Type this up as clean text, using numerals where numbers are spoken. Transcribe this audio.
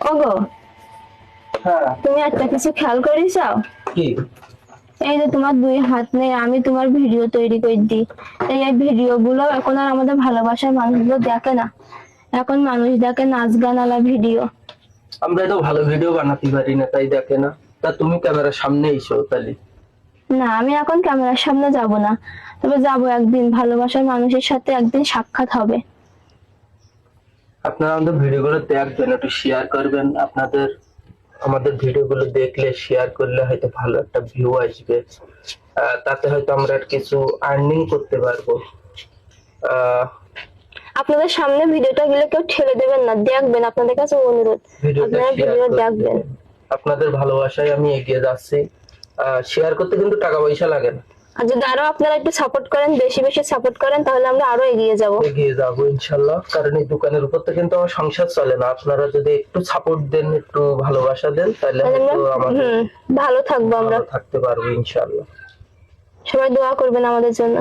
ওগো, হ্যাঁ। তুমি একটা কিছু খেয়াল করেছো? কি? এই যে তোমার দুই হাত নেই, আমি তোমার ভিডিও তৈরি করে দিই। এই ভিডিও গুলো এখন আর আমাদের ভালোবাসার মানুষগুলো দেখে না। এখন মানুষ দেখে নাচ গান আলা ভিডিও। আমরা তো ভালো ভিডিও বানাতে পারি না, তাই দেখে না। তা তুমি ক্যামেরার সামনে এসো তাহলে। না, আমি এখন ক্যামেরার সামনে যাব না, তবে যাব একদিন, ভালোবাসার মানুষের সাথে একদিন সাক্ষাৎ হবে। আপনারা আমাদের ভিডিওগুলো দেখবেন, একটু শেয়ার করবেন। আমাদের ভিডিওগুলো দেখলে, শেয়ার করলে হয়তো ভালো একটা ভিউ আসবে। তাতে হয়তো আমরা কিছু আর্নিং করতে পারবো। আহ আপনাদের সামনে ভিডিওটা গেলে কেউ ঠেলে দেবেন না, দেখবেন, আপনাদের কাছে অনুরোধ, ভিডিওটা আপনারা শেয়ার ভিডিও করে দেখবেন। দেবেন। আপনাদের ভালোবাসায় আমি এগিয়ে যাচ্ছি। শেয়ার করতে কিন্তু টাকা পয়সা লাগে না। আর যদি আরো আপনারা একটু সাপোর্ট করেন, বেশি বেশি সাপোর্ট করেন, তাহলে আমরা আরো এগিয়ে যাব। এগিয়ে যাবো ইনশাল্লাহ। কারণ এই দোকানের উপর তো কিন্তু আমার সংসার চলে না। আপনারা যদি একটু সাপোর্ট দেন, একটু ভালোবাসা দেন, তাহলে তাহলে হয়তো আমরা আমাদের ভালো থাকবো আমরা। ভালো থাকতে পারবো ইনশাল্লাহ। সবাই দোয়া করবেন আমাদের জন্য।